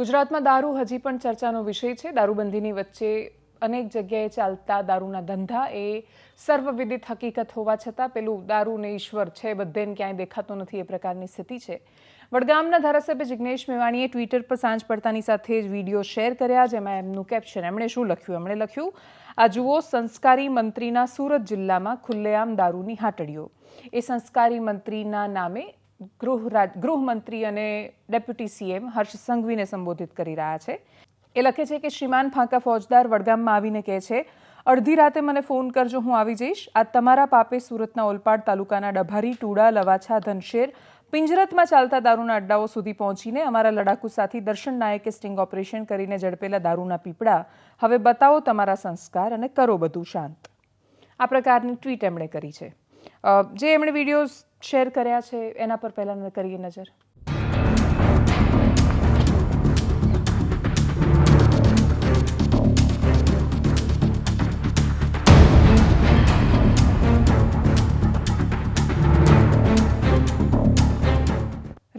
ગુજરાતમાં દારૂ હજી પણ ચર્ચાનો વિષય છે. દારૂબંધીની વચ્ચે અનેક જગ્યાએ ચાલતા દારૂના ધંધા એ સર્વવિદિત હકીકત હોવા છતાં પેલું દારૂ ને ઈશ્વર છે બધેને ક્યાંય દેખાતો નથી એ પ્રકારની સ્થિતિ છે. વડગામના ધારાસભ્ય જિગ્નેશ મેવાણીએ ટ્વિટર પર સાંજ પડતાની સાથે જ વિડીયો શેર કર્યા, જેમાં એમનું કેપ્શન એમણે શું લખ્યું? એમણે લખ્યું, આ જુઓ સંસ્કારી મંત્રીના સુરત જિલ્લામાં ખુલ્લેઆમ દારૂની હાટડીઓ. એ સંસ્કારી મંત્રીના નામે ગૃહમંત્રી અને ડેપ્યુટી સીએમ હર્ષ સંઘવીને સંબોધિત કરી રહ્યા છે. એ લખે છે કે શ્રીમાન ફાંકા ફોજદાર વડગામમાં આવીને કહે છે, અડધી રાતે મને ફોન કરજો, હું આવી જઈશ. આ તમારા પાપે સુરતના ઓલપાડ તાલુકાના ડભારી, ટુડા, લવાછા, ધનશેર, પિંજરતમાં ચાલતા દારૂના અડ્ડાઓ સુધી પહોંચીને અમારા લડાકુ સાથી દર્શન નાયકે સ્ટિંગ ઓપરેશન કરીને ઝડપેલા દારૂના પીપળા. હવે બતાવો તમારા સંસ્કાર અને કરો બધું શાંત. આ પ્રકારની ટ્વીટ એમણે કરી છે. જે એમણે વિડીયો શેર કર્યા છે એના પર પહેલાં કરીએ નજર.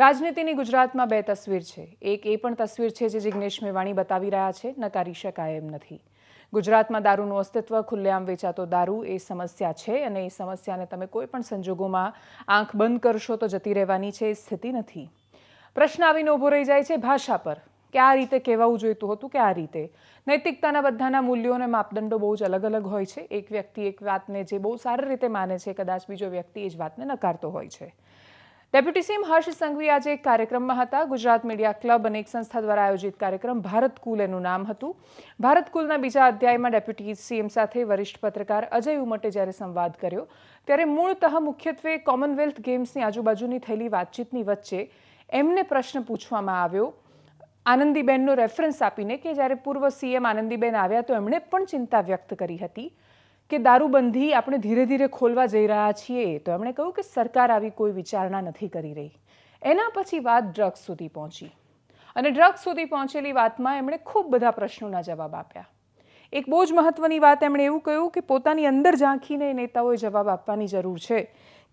રાજનીતિની ગુજરાતમાં બે તસવીર છે. એક એ પણ તસવીર છે જે જિગ્નેશ મેવાણી બતાવી રહ્યા છે, નકારી શકાય એમ નથી. ગુજરાતમાં દારૂનું અસ્તિત્વ, ખુલ્લેઆમ વેચાતો દારૂ એ સમસ્યા છે અને એ સમસ્યાને તમે કોઈ પણ સંજોગોમાં આંખ બંધ કરશો તો જતી રહેવાની છે એ સ્થિતિ નથી. પ્રશ્ન આવીને ઊભો રહી જાય છે ભાષા પર, કે આ રીતે કહેવાવું જોઈતું હતું કે આ રીતે. નૈતિકતાના બધાના મૂલ્યો અને માપદંડો બહુ જ અલગ અલગ હોય છે. એક વ્યક્તિ એક વાતને જે બહુ સારી રીતે માને છે, કદાચ બીજો વ્યક્તિ એ જ વાતને નકારતો હોય છે. ડેપ્યુટી સીએમ હર્ષ સંઘવી આજે એક કાર્યક્રમમાં હતા. ગુજરાત મીડિયા ક્લબ અને એક સંસ્થા દ્વારા આયોજિત કાર્યક્રમ ભારત કુલ એનું નામ હતું. ભારત કુલના બીજા અધ્યાયમાં ડેપ્યુટી સીએમ સાથે વરિષ્ઠ પત્રકાર અજય ઉમટે જ્યારે સંવાદ કર્યો ત્યારે મૂળતઃ મુખ્યત્વે કોમનવેલ્થ ગેમ્સની આજુબાજુની થયેલી વાતચીતની વચ્ચે એમને પ્રશ્ન પૂછવામાં આવ્યો આનંદીબેનનો રેફરન્સ આપીને, કે જ્યારે પૂર્વ સીએમ આનંદીબેન આવ્યા તો એમણે પણ ચિંતા વ્યક્ત કરી હતી કે દારૂબંધી આપણે ધીરે ધીરે ખોલવા જઈ રહ્યા છીએ. તો એમણે કહ્યું કે સરકાર આવી કોઈ વિચારણા નથી કરી રહી. એના પછી વાત ડ્રગ્સ સુધી પહોંચી અને ડ્રગ્સ સુધી પહોંચેલી વાતમાં એમણે ખૂબ બધા પ્રશ્નોના જવાબ આપ્યા. એક બહુ જ મહત્વની વાત એમણે એવું કહ્યું કે પોતાની અંદર ઝાંખીને નેતાઓએ જવાબ આપવાની જરૂર છે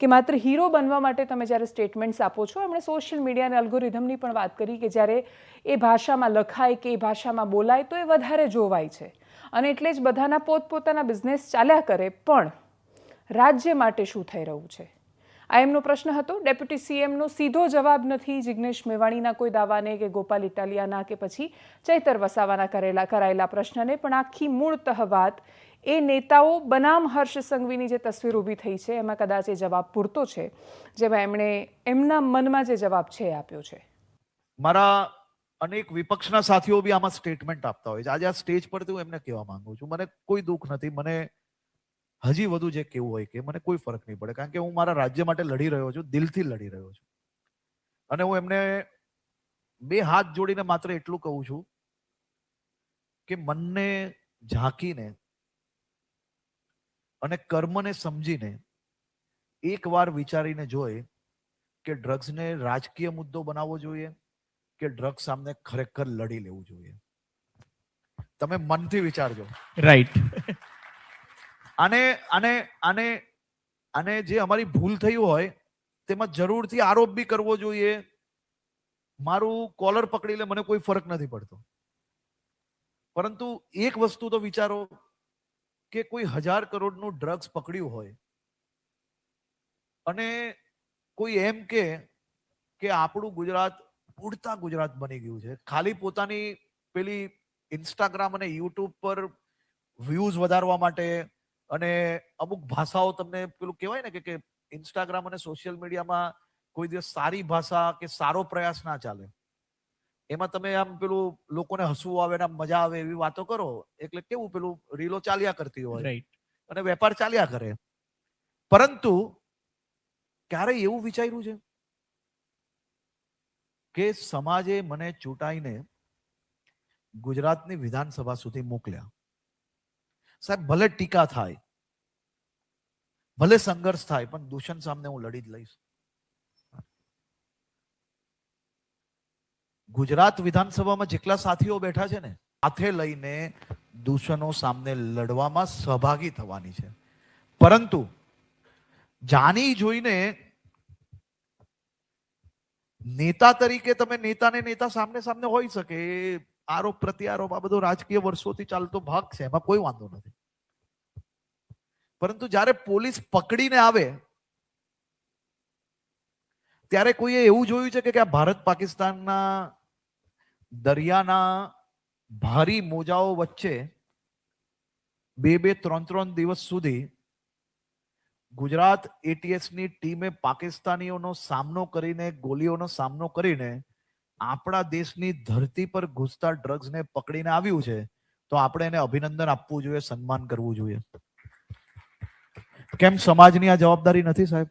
કે માત્ર હીરો બનવા માટે તમે જ્યારે સ્ટેટમેન્ટ્સ આપો છો. એમણે સોશિયલ મીડિયા અને અલ્ગોરિધમની પણ વાત કરી કે જ્યારે એ ભાષામાં લખાય કે એ ભાષામાં બોલાય તો એ વધારે જોવાય છે અને એટલે જ બધાના પોતપોતાના બિઝનેસ ચાલ્યા કરે. પણ રાજ્ય માટે શું થઈ રહ્યું છે, આ એમનો પ્રશ્ન હતો. ડેપ્યુટી સીએમનો સીધો જવાબ નથી જિગ્નેશ મેવાણીના કોઈ દાવાને કે ગોપાલ ઇટાલિયાના કે પછી ચૈતર વસાવાના કરાયેલા પ્રશ્નને, પણ આખી મૂળતઃ વાત એ નેતાઓ બનામ હર્ષ સંઘવીની જે તસવીર ઊભી થઈ છે એમાં કદાચ એ જવાબ પૂરતો છે, જેમાં એમણે એમના મનમાં જે જવાબ છે એ આપ્યો છે. મારા અનેક વિપક્ષના સાથીઓ બી આમાં સ્ટેટમેન્ટ આપતા હોય છે. આજે આ સ્ટેજ પરથી હું એમને કહેવા માંગુ છું, મને કોઈ દુઃખ નથી. મને હજી વધુ જે કહેવું હોય કે મને કોઈ ફરક નહીં પડે, કારણ કે હું મારા રાજ્ય માટે લડી રહ્યો છું, દિલથી લડી રહ્યો છું. અને હું એમને બે હાથ જોડીને માત્ર એટલું કહું છું કે મનને ઝાંકીને અને કર્મને સમજીને એકવાર વિચારીને જોઈએ કે ડ્રગ્સને રાજકીય મુદ્દો બનાવવો જોઈએ કે ડ્રગ્સ સામે ખરેખર લડી લેવું જોઈએ. તમે મનથી વિચારજો. રાઈટ. આને આને આને આને જે અમારી ભૂલ થઈ હોય તેમાં જરૂરથી આરોપ બી કરવો જોઈએ. મારું કોલર પકડી લે, મને કોઈ ફરક નથી પડતો. પરંતુ એક વસ્તુ તો વિચારો કે કોઈ 1000 કરોડનું ડ્રગ્સ પકડ્યું હોય અને કોઈ એમ કે આપણું ગુજરાત ઉડતા ગુજરાત બની ગયું છે, ખાલી પોતાની પેલી ઇન્સ્ટાગ્રામ અને યુટ્યુબ પર વ્યૂઝ વધારવા માટે અને અમુક ભાષાઓ તમને પેલું કહેવાય ને કે ઇન્સ્ટાગ્રામ અને સોશિયલ મીડિયામાં કોઈ દિવસ સારી ભાષા કે સારો પ્રયાસ ના ચાલે. એમાં તમે આમ પેલું લોકોને હસવું આવે ને મજા આવે એવી વાતો કરો એટલે કેવું પેલું રીલો ચાલ્યા કરતી હોય અને વેપાર ચાલ્યા કરે. પરંતુ ક્યારે એવું વિચાર્યું છે કે સમાજે મને ચૂંટાઈને ગુજરાતની વિધાનસભા સુધી મોકલ્યા? સાહેબ, ભલે ટીકા થાય, ભલે સંઘર્ષ થાય, પણ દૂષણ સામે હું લડી જ લઈશ. ગુજરાત વિધાનસભામાં જેટલા સાથીઓ બેઠા છે ને, સાથે લઈને દૂષણો સામે લડવામાં સહભાગી થવાની છે. પરંતુ જાણી જોઈને નેતા તરીકે તમે નેતાને નેતા સામને સામને હોઈ શકે, એ આરોપ પ્રત્યારોપ આ બધો રાજકીય વર્ષોથી ચાલતો ભાગ છે, એમાં કોઈ વાંધો નથી. પરંતુ જ્યારે પોલીસ પકડીને આવે ત્યારે કોઈએ એવું જોયું છે કે આ ભારત પાકિસ્તાનના દરિયાના ભારી મોજાઓ વચ્ચે 2-3 દિવસ સુધી ગુજરાત ATS ની ટીમે પાકિસ્તાનીઓનો સામનો કરીને, ગોલીઓનો સામનો કરીને આપણા દેશની ધરતી પર ઘૂસતા ડ્રગ્સને પકડીને આવ્યું છે, તો આપણે એને અભિનંદન આપવું જોઈએ, સન્માન કરવું જોઈએ. કેમ સમાજની આ જવાબદારી નથી સાહેબ?